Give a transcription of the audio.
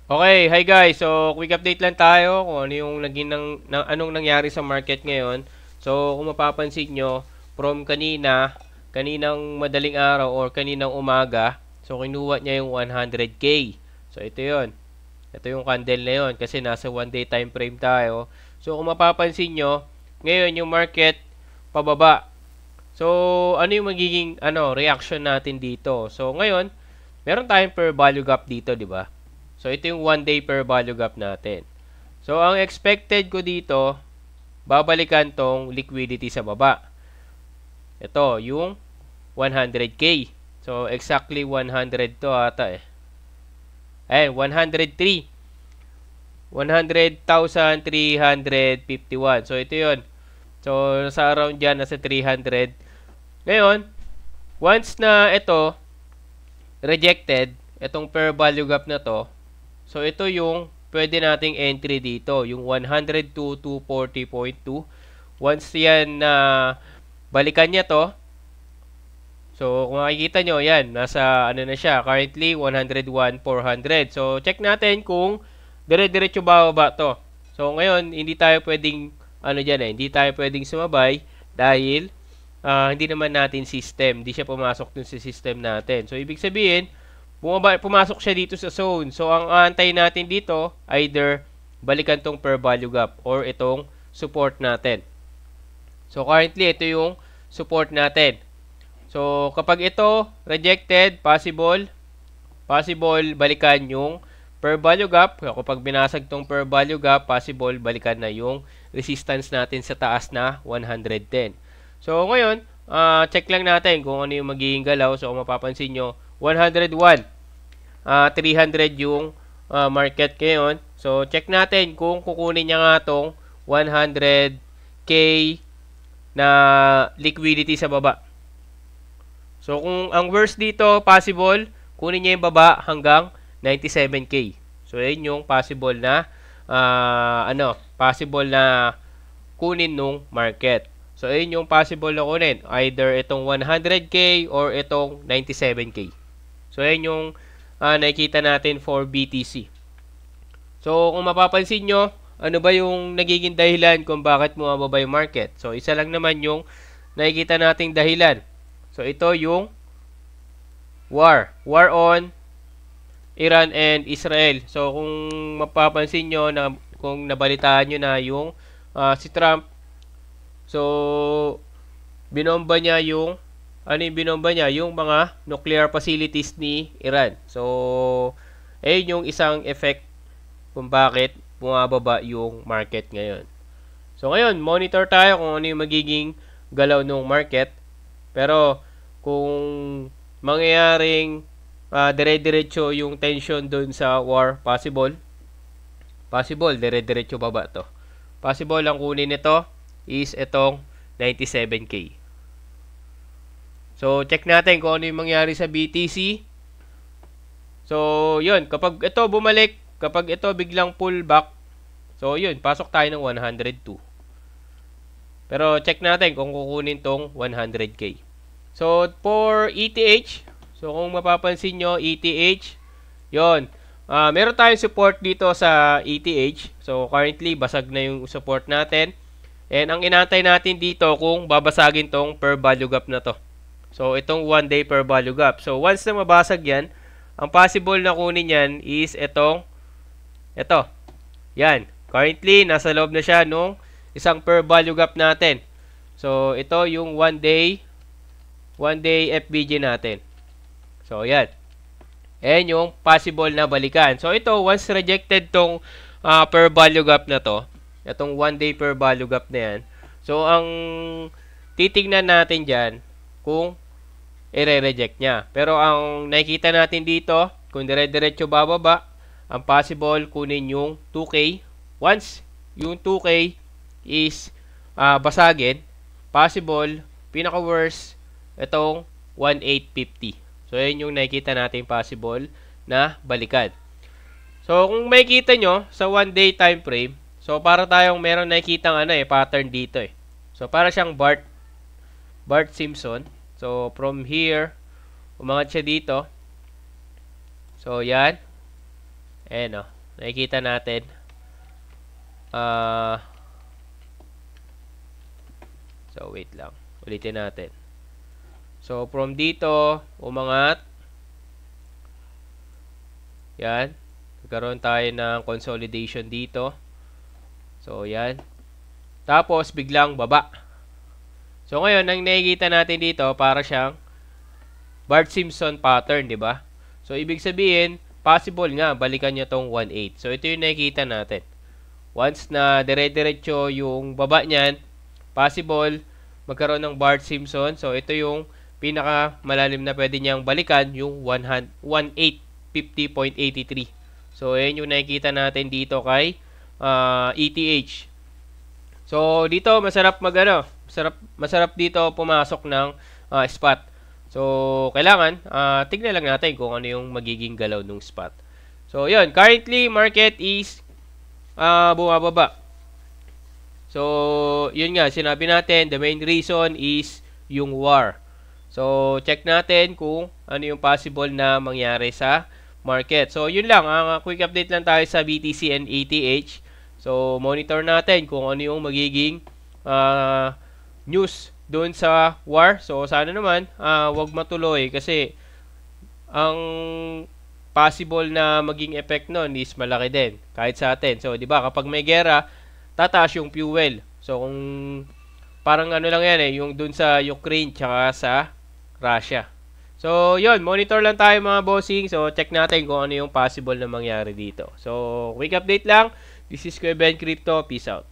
Okay, hi guys. So, quick update lang tayo kung ano yung naging anong nangyari sa market ngayon. So, kung mapapansin nyo, from kaninang madaling araw or kaninang umaga, so kinuha niya yung 100K. So, ito yon. Ito yung candle na yon kasi nasa 1 day time frame tayo. So, kung mapapansin nyo, ngayon yung market pababa. So, ano yung magiging reaction natin dito? So, ngayon, meron tayong per value gap dito, di ba? So, ito yung 1 day per value gap natin. So, ang expected ko dito, babalikan tong liquidity sa baba. Ito, yung 100K. So, exactly 100 to ata eh. 103. 100,351. So, ito yon. So, nasa around dyan, nasa 300. Ngayon, once na ito, rejected, itong per value gap na to, so ito yung pwede nating entry dito, yung 102,240.2. Once yan na balikan niya to, so kung makikita nyo, yan, nasa ano na siya, currently 101,400. So check natin kung dire-diretso bababa to. So ngayon, hindi tayo pwedeng hindi tayo pwedeng sumabay dahil hindi naman natin system. Hindi siya pumasok dun sa system natin. So, ibig sabihin, pumasok siya dito sa zone. So, ang aantay natin dito, either balikan tong per value gap or itong support natin. So, currently, ito yung support natin. So, kapag ito rejected, possible balikan yung per value gap. Kapag binasag tong per value gap, possible balikan na yung resistance natin sa taas na 110. So, ngayon, check lang natin kung ano yung magiging galaw. So, kung mapapansin nyo, 101. 300 yung market ngayon. So, check natin kung kukunin niya nga tong 100K na liquidity sa baba. So, kung ang worst dito, possible, kunin niya yung baba hanggang 97K. So, yun yung possible na possible na kunin nung market. So, ayun yung possible na kunin. Either itong 100K or itong 97K. So, ayun yung nakikita natin for BTC. So, kung mapapansin nyo, ano ba yung nagiging dahilan kung bakit bumababa yung market? So, isa lang naman yung nakikita nating dahilan. So, ito yung war. War on Iran and Israel. So, kung mapapansin nyo, kung nabalitaan nyo na yung si Trump, so, binomba niya yung binomba niya? Yung mga nuclear facilities ni Iran. So, ayun yung isang effect kung bakit bumababa yung market ngayon. So, ngayon, monitor tayo kung ano yung magiging galaw ng market. Pero, kung mangyayaring dire-diretso yung tension dun sa war, possible, dire-diretso baba to. Possible ang kunin nito is itong 97K. So, check natin kung ano yung mangyari sa BTC. So, yun. Kapag ito bumalik, kapag ito biglang pullback, so, yun. Pasok tayo ng 102. Pero, check natin kung kukunin tong 100K. So, for ETH, so, kung mapapansin nyo, ETH, yun. Meron tayong support dito sa ETH. So, currently, basag na yung support natin. And ang inaantay natin dito kung babasagin tong per value gap na to. So, itong 1 day per value gap. So, once na mabasag yan, ang possible na kunin yan is ito. Yan. Currently, nasa loob na siya nung isang per value gap natin. So, ito yung 1 day FVG natin. So, yan. Ayan yung possible na balikan. So, ito, once rejected tong per value gap na to, itong 1 day per value gap na yan, so, ang titignan natin dyan, kung i-reject niya. Pero, ang nakikita natin dito, kung dire-diretso bababa, ang possible kunin yung 2K. Once yung 2K is basagin, possible, pinaka-worst, itong 1,850. So, yun yung nakikita natin possible na balikan. So, kung makikita nyo sa 1 day time frame, so, para tayong meron nakikita pattern dito eh. So, para siyang Bart Simpson. So, from here, umangat siya dito. So, yan. Ayan o. nakikita natin. So, wait lang. Ulitin natin. So, from dito, umangat. Yan. Nagkaroon tayo ng consolidation dito. So, yan. Tapos, biglang baba. So, ngayon, ang nakikita natin dito, para siyang Bart Simpson pattern, di ba? So, ibig sabihin, possible nga, balikan niya tong 1.8. So, ito yung nakikita natin. Once na dire-diretso yung baba niyan, possible magkaroon ng Bart Simpson. So, ito yung pinaka malalim na pwede niyang balikan, yung 1850.83. So, ayan yung nakikita natin dito kay ETH. So, dito masarap masarap dito pumasok ng spot. So, kailangan tignan lang natin kung ano yung magiging galaw ng spot. So, yun, currently market is bumababa. So, yun nga, sinabi natin, the main reason is yung war. So, check natin kung ano yung possible na mangyari sa market. So, yun lang, quick update lang tayo sa BTC and ETH. So, monitor natin kung ano yung magiging news doon sa war. So, sana naman, wag matuloy kasi ang possible na maging effect nun is malaki din kahit sa atin. So, di ba, kapag may gera, tataas yung fuel. So, kung parang ano lang yan yung dun sa Ukraine tsaka sa Russia. So, yun, monitor lang tayo mga bossing. So, check natin kung ano yung possible na mangyari dito. So, quick update lang. This is Kuya Ben Crypto. Peace out.